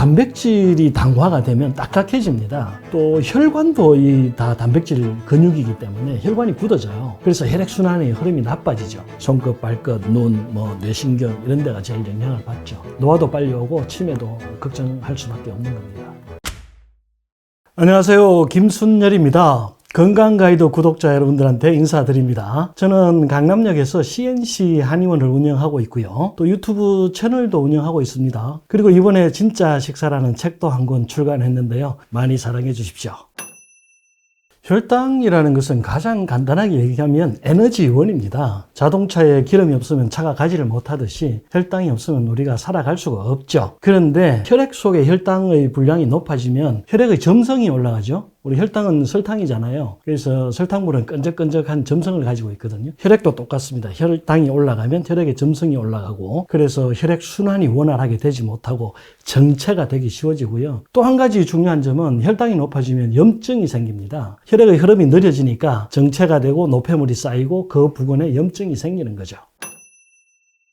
단백질이 당화가 되면 딱딱해집니다. 또 혈관도 다 단백질 근육이기 때문에 혈관이 굳어져요. 그래서 혈액순환의 흐름이 나빠지죠. 손끝, 발끝, 눈, 뇌신경 이런 데가 제일 영향을 받죠. 노화도 빨리 오고 치매도 걱정할 수밖에 없는 겁니다. 안녕하세요. 김순열입니다. 건강가이드 구독자 여러분들한테 인사드립니다. 저는 강남역에서 CNC 한의원을 운영하고 있고요. 또 유튜브 채널도 운영하고 있습니다. 그리고 이번에 진짜 식사라는 책도 한 권 출간했는데요. 많이 사랑해 주십시오. 혈당이라는 것은 가장 간단하게 얘기하면 에너지원입니다. 자동차에 기름이 없으면 차가 가지를 못하듯이 혈당이 없으면 우리가 살아갈 수가 없죠. 그런데 혈액 속에 혈당의 분량이 높아지면 혈액의 점성이 올라가죠. 우리 혈당은 설탕이잖아요. 그래서 설탕물은 끈적끈적한 점성을 가지고 있거든요. 혈액도 똑같습니다. 혈당이 올라가면 혈액의 점성이 올라가고, 그래서 혈액 순환이 원활하게 되지 못하고 정체가 되기 쉬워지고요. 또 한 가지 중요한 점은 혈당이 높아지면 염증이 생깁니다. 혈액의 흐름이 느려지니까 정체가 되고 노폐물이 쌓이고 그 부근에 염증이 생기는 거죠.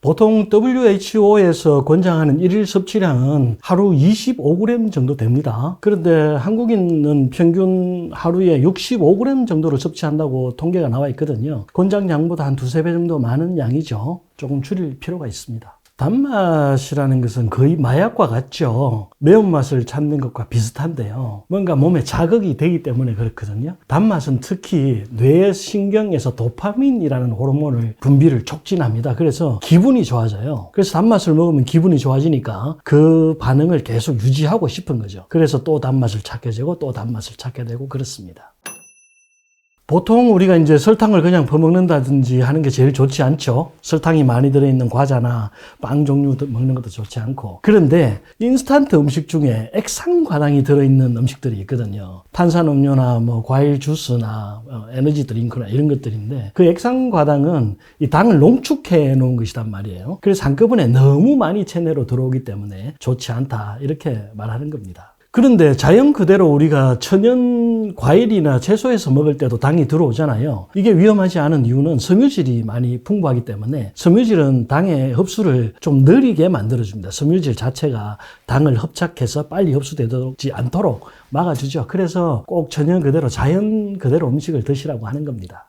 보통 WHO에서 권장하는 일일 섭취량은 하루 25g 정도 됩니다. 그런데 한국인은 평균 하루에 65g 정도를 섭취한다고 통계가 나와 있거든요. 권장량보다 한 두세 배 정도 많은 양이죠. 조금 줄일 필요가 있습니다. 단맛이라는 것은 거의 마약과 같죠. 매운맛을 찾는 것과 비슷한데요. 뭔가 몸에 자극이 되기 때문에 그렇거든요. 단맛은 특히 뇌신경에서 도파민이라는 호르몬을 분비를 촉진합니다. 그래서 기분이 좋아져요. 그래서 단맛을 먹으면 기분이 좋아지니까 그 반응을 계속 유지하고 싶은 거죠. 그래서 또 단맛을 찾게 되고 또 단맛을 찾게 되고 그렇습니다. 보통 우리가 이제 설탕을 그냥 퍼먹는다든지 하는 게 제일 좋지 않죠. 설탕이 많이 들어있는 과자나 빵 종류 먹는 것도 좋지 않고. 그런데 인스턴트 음식 중에 액상과당이 들어있는 음식들이 있거든요. 탄산음료나 과일 주스나 에너지 드링크나 이런 것들인데, 그 액상과당은 이 당을 농축해 놓은 것이란 말이에요. 그래서 한꺼번에 너무 많이 체내로 들어오기 때문에 좋지 않다, 이렇게 말하는 겁니다. 그런데 자연 그대로 우리가 천연 과일이나 채소에서 먹을 때도 당이 들어오잖아요. 이게 위험하지 않은 이유는 섬유질이 많이 풍부하기 때문에, 섬유질은 당의 흡수를 좀 느리게 만들어줍니다. 섬유질 자체가 당을 흡착해서 빨리 흡수되지 않도록 막아주죠. 그래서 꼭 천연 그대로, 자연 그대로 음식을 드시라고 하는 겁니다.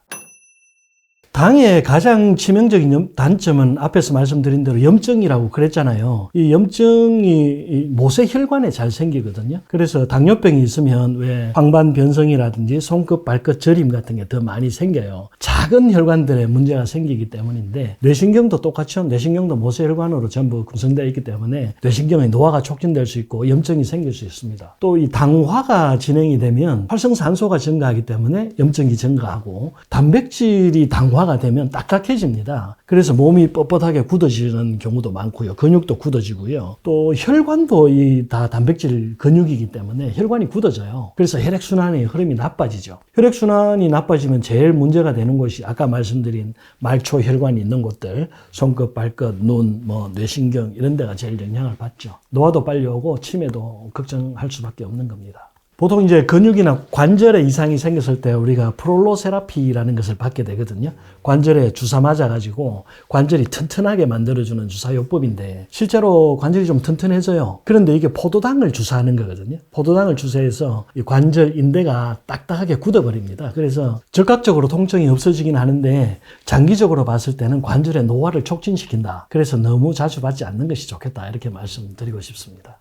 당의 가장 치명적인 단점은 앞에서 말씀드린 대로 염증이라고 그랬잖아요. 이 염증이 모세혈관에 잘 생기거든요. 그래서 당뇨병이 있으면 왜 황반변성이라든지 손끝, 발끝 저림 같은 게 더 많이 생겨요. 작은 혈관들에 문제가 생기기 때문인데, 뇌신경도 똑같죠. 뇌신경도 모세혈관으로 전부 구성되어 있기 때문에 뇌신경의 노화가 촉진될 수 있고 염증이 생길 수 있습니다. 또 이 당화가 진행이 되면 활성산소가 증가하기 때문에 염증이 증가하고, 단백질이 당화가 되면 딱딱해집니다. 그래서 몸이 뻣뻣하게 굳어지는 경우도 많고요. 근육도 굳어지고요. 또 혈관도 다 단백질 근육이기 때문에 혈관이 굳어져요. 그래서 혈액순환의 흐름이 나빠지죠. 혈액순환이 나빠지면 제일 문제가 되는 곳이 아까 말씀드린 말초 혈관이 있는 곳들, 손끝, 발끝, 눈, 뇌신경 이런 데가 제일 영향을 받죠. 노화도 빨리 오고 치매도 걱정할 수밖에 없는 겁니다. 보통 이제 근육이나 관절에 이상이 생겼을 때 우리가 프롤로세라피라는 것을 받게 되거든요. 관절에 주사 맞아가지고 관절이 튼튼하게 만들어주는 주사요법인데, 실제로 관절이 좀 튼튼해져요. 그런데 이게 포도당을 주사하는 거거든요. 포도당을 주사해서 이 관절 인대가 딱딱하게 굳어버립니다. 그래서 즉각적으로 통증이 없어지긴 하는데 장기적으로 봤을 때는 관절의 노화를 촉진시킨다. 그래서 너무 자주 받지 않는 것이 좋겠다, 이렇게 말씀드리고 싶습니다.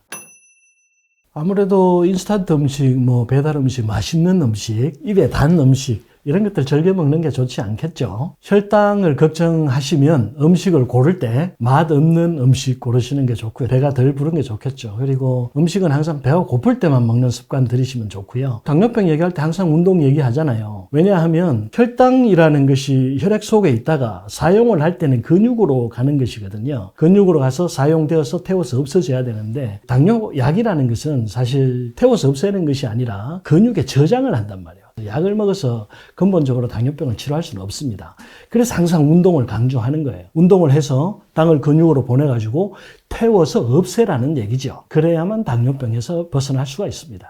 아무래도 인스턴트 음식, 배달 음식, 맛있는 음식, 입에 단 음식 이런 것들 즐겨 먹는 게 좋지 않겠죠. 혈당을 걱정하시면 음식을 고를 때 맛없는 음식 고르시는 게 좋고요. 배가 덜 부른 게 좋겠죠. 그리고 음식은 항상 배가 고플 때만 먹는 습관 들이시면 좋고요. 당뇨병 얘기할 때 항상 운동 얘기하잖아요. 왜냐하면 혈당이라는 것이 혈액 속에 있다가 사용을 할 때는 근육으로 가는 것이거든요. 근육으로 가서 사용되어서 태워서 없어져야 되는데, 당뇨약이라는 것은 사실 태워서 없애는 것이 아니라 근육에 저장을 한단 말이에요. 약을 먹어서 근본적으로 당뇨병을 치료할 수는 없습니다. 그래서 항상 운동을 강조하는 거예요. 운동을 해서 당을 근육으로 보내가지고 태워서 없애라는 얘기죠. 그래야만 당뇨병에서 벗어날 수가 있습니다.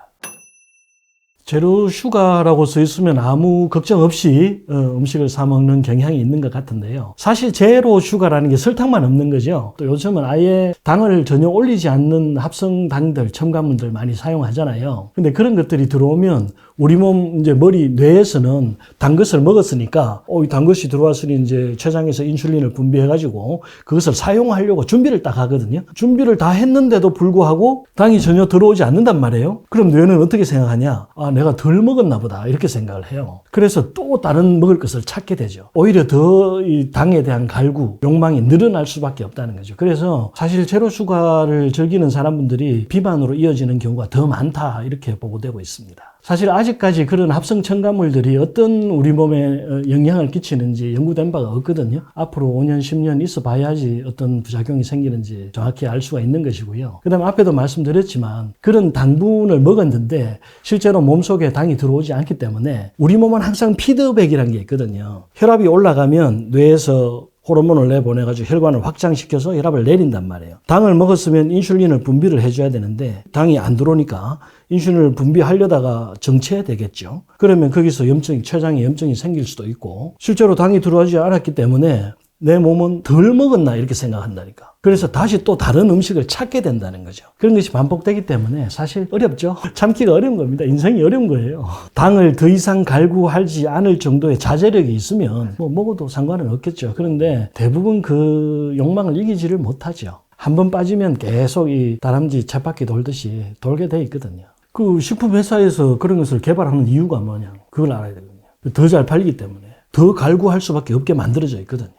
제로 슈가라고 써 있으면 아무 걱정 없이 음식을 사 먹는 경향이 있는 것 같은데요. 사실 제로 슈가라는 게 설탕만 없는 거죠. 또 요즘은 아예 당을 전혀 올리지 않는 합성당들, 첨가물들 많이 사용하잖아요. 근데 그런 것들이 들어오면 우리 몸 이제 머리 뇌에서는 단 것을 먹었으니까 이 단 것이 들어왔으니 이제 췌장에서 인슐린을 분비해가지고 그것을 사용하려고 준비를 딱 하거든요. 준비를 다 했는데도 불구하고 당이 전혀 들어오지 않는단 말이에요. 그럼 뇌는 어떻게 생각하냐? 내가 덜 먹었나 보다 이렇게 생각을 해요. 그래서 또 다른 먹을 것을 찾게 되죠. 오히려 더 이 당에 대한 갈구, 욕망이 늘어날 수밖에 없다는 거죠. 그래서 사실 제로 슈가를 즐기는 사람분들이 비만으로 이어지는 경우가 더 많다 이렇게 보고되고 있습니다. 사실 아직까지 그런 합성 첨가물들이 어떤 우리 몸에 영향을 끼치는지 연구된 바가 없거든요. 앞으로 5년, 10년 있어 봐야지 어떤 부작용이 생기는지 정확히 알 수가 있는 것이고요. 그 다음에 앞에도 말씀드렸지만 그런 당분을 먹었는데 실제로 몸속에 당이 들어오지 않기 때문에 우리 몸은 항상 피드백이라는 게 있거든요. 혈압이 올라가면 뇌에서 호르몬을 내보내가지고 혈관을 확장시켜서 혈압을 내린단 말이에요. 당을 먹었으면 인슐린을 분비를 해줘야 되는데 당이 안 들어오니까 인슐린을 분비하려다가 정체되겠죠. 그러면 거기서 췌장에 염증이 생길 수도 있고 실제로 당이 들어오지 않았기 때문에 내 몸은 덜 먹었나 이렇게 생각한다니까. 그래서 다시 또 다른 음식을 찾게 된다는 거죠. 그런 것이 반복되기 때문에 사실 어렵죠. 참기가 어려운 겁니다. 인생이 어려운 거예요. 당을 더 이상 갈구하지 않을 정도의 자제력이 있으면 먹어도 상관은 없겠죠. 그런데 대부분 그 욕망을 이기지를 못하죠. 한번 빠지면 계속 이 다람쥐 쳇바퀴 돌듯이 돌게 돼 있거든요. 그 식품회사에서 그런 것을 개발하는 이유가 뭐냐. 그걸 알아야 되거든요. 더 잘 팔리기 때문에. 더 갈구할 수밖에 없게 만들어져 있거든요.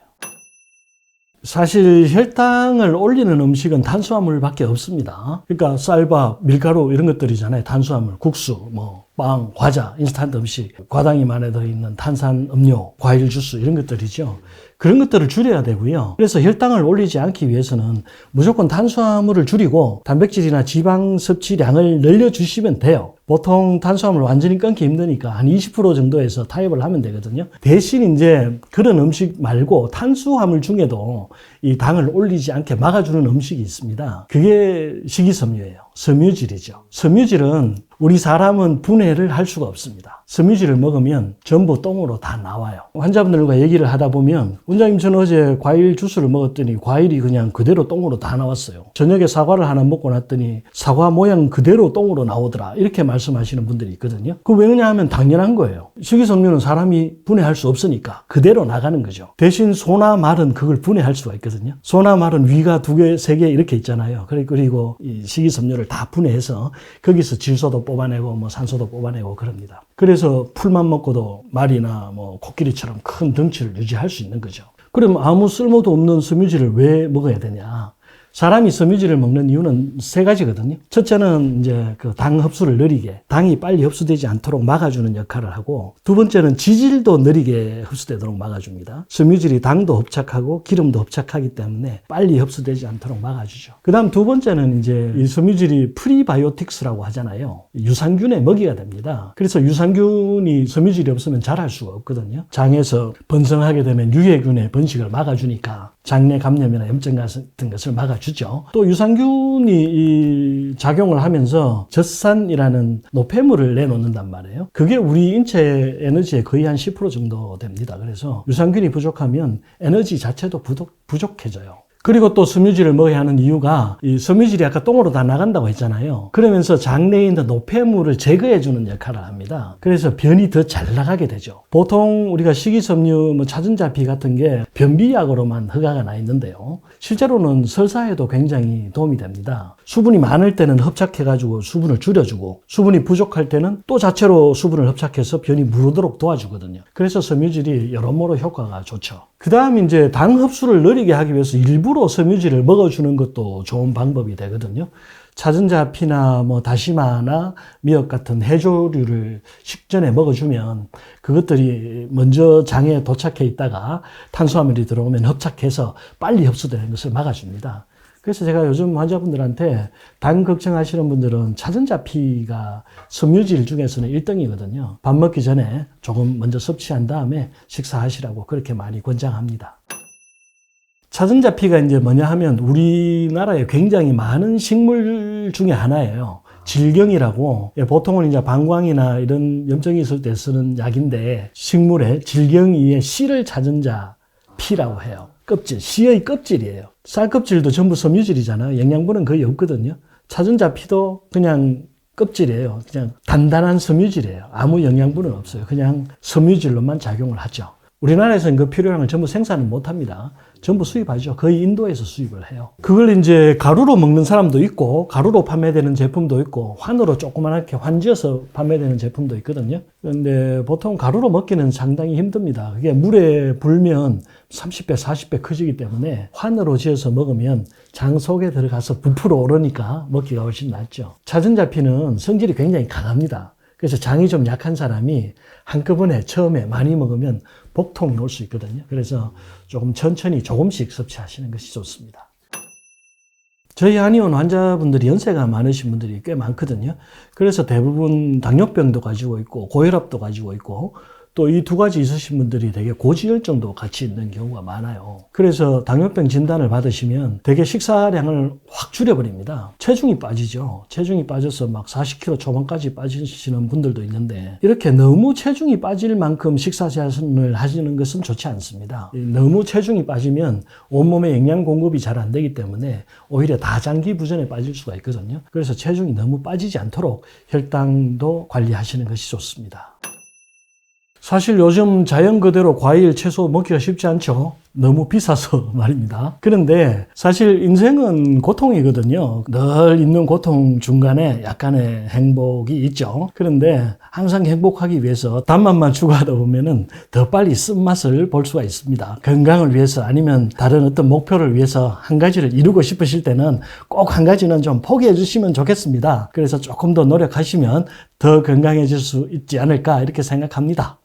사실 혈당을 올리는 음식은 탄수화물밖에 없습니다. 그러니까 쌀밥, 밀가루 이런 것들이잖아요. 탄수화물, 국수, 빵, 과자, 인스턴트 음식, 과당이 많이 들어있는 탄산 음료, 과일 주스 이런 것들이죠. 그런 것들을 줄여야 되고요. 그래서 혈당을 올리지 않기 위해서는 무조건 탄수화물을 줄이고 단백질이나 지방 섭취량을 늘려주시면 돼요. 보통 탄수화물 완전히 끊기 힘드니까 한 20% 정도에서 타협을 하면 되거든요. 대신 이제 그런 음식 말고 탄수화물 중에도 이 당을 올리지 않게 막아주는 음식이 있습니다. 그게 식이섬유예요. 섬유질이죠. 섬유질은 우리 사람은 분해를 할 수가 없습니다. 섬유질을 먹으면 전부 똥으로 다 나와요. 환자분들과 얘기를 하다 보면 원장님 저는 어제 과일 주스를 먹었더니 과일이 그냥 그대로 똥으로 다 나왔어요. 저녁에 사과를 하나 먹고 났더니 사과 모양 그대로 똥으로 나오더라. 이렇게 말씀하시는 분들이 있거든요. 그 왜냐 하면 당연한 거예요. 식이섬유는 사람이 분해할 수 없으니까 그대로 나가는 거죠. 대신 소나 말은 그걸 분해할 수가 있거든요. 소나 말은 위가 2개, 3개 이렇게 있잖아요. 그리고 이 식이섬유를 다 분해해서 거기서 질소도 뽑아내고 산소도 뽑아내고 그럽니다. 그래서 풀만 먹고도 말이나 코끼리처럼 큰 덩치를 유지할 수 있는 거죠. 그럼 아무 쓸모도 없는 섬유질을 왜 먹어야 되냐? 사람이 섬유질을 먹는 이유는 3가지거든요. 첫째는 이제 그 당 흡수를 느리게, 당이 빨리 흡수되지 않도록 막아주는 역할을 하고, 두 번째는 지질도 느리게 흡수되도록 막아줍니다. 섬유질이 당도 흡착하고 기름도 흡착하기 때문에 빨리 흡수되지 않도록 막아주죠. 그 다음 두 번째는 이제 이 섬유질이 프리바이오틱스라고 하잖아요. 유산균의 먹이가 됩니다. 그래서 유산균이 섬유질이 없으면 자랄 수가 없거든요. 장에서 번성하게 되면 유해균의 번식을 막아주니까 장내 감염이나 염증 같은 것을 막아주죠. 또 유산균이 이 작용을 하면서 젖산이라는 노폐물을 내놓는단 말이에요. 그게 우리 인체 에너지의 거의 한 10% 정도 됩니다. 그래서 유산균이 부족하면 에너지 자체도 부족해져요. 그리고 또 섬유질을 먹어야 하는 이유가 이 섬유질이 아까 똥으로 다 나간다고 했잖아요. 그러면서 장내에 있는 노폐물을 제거해주는 역할을 합니다. 그래서 변이 더 잘 나가게 되죠. 보통 우리가 식이섬유, 차전자피 같은 게 변비약으로만 허가가 나 있는데요. 실제로는 설사에도 굉장히 도움이 됩니다. 수분이 많을 때는 흡착해가지고 수분을 줄여주고 수분이 부족할 때는 또 자체로 수분을 흡착해서 변이 무르도록 도와주거든요. 그래서 섬유질이 여러모로 효과가 좋죠. 그 다음 이제 당 흡수를 느리게 하기 위해서 일부러 섬유질을 먹어주는 것도 좋은 방법이 되거든요. 차전자피나 다시마나 미역 같은 해조류를 식전에 먹어주면 그것들이 먼저 장에 도착해 있다가 탄수화물이 들어오면 흡착해서 빨리 흡수되는 것을 막아줍니다. 그래서 제가 요즘 환자분들한테 당 걱정하시는 분들은 차전자피가 섬유질 중에서는 1등이거든요. 밥 먹기 전에 조금 먼저 섭취한 다음에 식사하시라고 그렇게 많이 권장합니다. 차전자피가 이제 뭐냐 하면 우리나라에 굉장히 많은 식물 중에 하나예요. 질경이라고, 보통은 이제 방광이나 이런 염증이 있을 때 쓰는 약인데, 식물의 질경이의 씨를 찾은 자 피라고 해요. 껍질, 씨의 껍질이에요. 쌀껍질도 전부 섬유질이잖아요. 영양분은 거의 없거든요. 찾은 자 피도 그냥 껍질이에요. 그냥 단단한 섬유질이에요. 아무 영양분은 없어요. 그냥 섬유질로만 작용을 하죠. 우리나라에서는 그 필요량을 전부 생산을 못 합니다. 전부 수입하죠. 거의 인도에서 수입을 해요. 그걸 이제 가루로 먹는 사람도 있고, 가루로 판매되는 제품도 있고, 환으로 조그맣게 환지어서 판매되는 제품도 있거든요. 그런데 보통 가루로 먹기는 상당히 힘듭니다. 그게 물에 불면 30배, 40배 커지기 때문에 환으로 지어서 먹으면 장 속에 들어가서 부풀어 오르니까 먹기가 훨씬 낫죠. 차전자피는 성질이 굉장히 강합니다. 그래서 장이 좀 약한 사람이 한꺼번에 처음에 많이 먹으면 복통이 올 수 있거든요. 그래서 조금 천천히 조금씩 섭취하시는 것이 좋습니다. 저희 한의원 환자분들이 연세가 많으신 분들이 꽤 많거든요. 그래서 대부분 당뇨병도 가지고 있고 고혈압도 가지고 있고 또 이 두 가지 있으신 분들이 되게 고지혈증도 같이 있는 경우가 많아요. 그래서 당뇨병 진단을 받으시면 되게 식사량을 확 줄여버립니다. 체중이 빠지죠. 체중이 빠져서 막 40kg 초반까지 빠지시는 분들도 있는데 이렇게 너무 체중이 빠질 만큼 식사 제한을 하시는 것은 좋지 않습니다. 너무 체중이 빠지면 온몸에 영양 공급이 잘 안 되기 때문에 오히려 다장기 부전에 빠질 수가 있거든요. 그래서 체중이 너무 빠지지 않도록 혈당도 관리하시는 것이 좋습니다. 사실 요즘 자연 그대로 과일, 채소 먹기가 쉽지 않죠. 너무 비싸서 말입니다. 그런데 사실 인생은 고통이거든요. 늘 있는 고통 중간에 약간의 행복이 있죠. 그런데 항상 행복하기 위해서 단맛만 추구하다 보면은 더 빨리 쓴맛을 볼 수가 있습니다. 건강을 위해서 아니면 다른 어떤 목표를 위해서 한 가지를 이루고 싶으실 때는 꼭 한 가지는 좀 포기해 주시면 좋겠습니다. 그래서 조금 더 노력하시면 더 건강해질 수 있지 않을까 이렇게 생각합니다.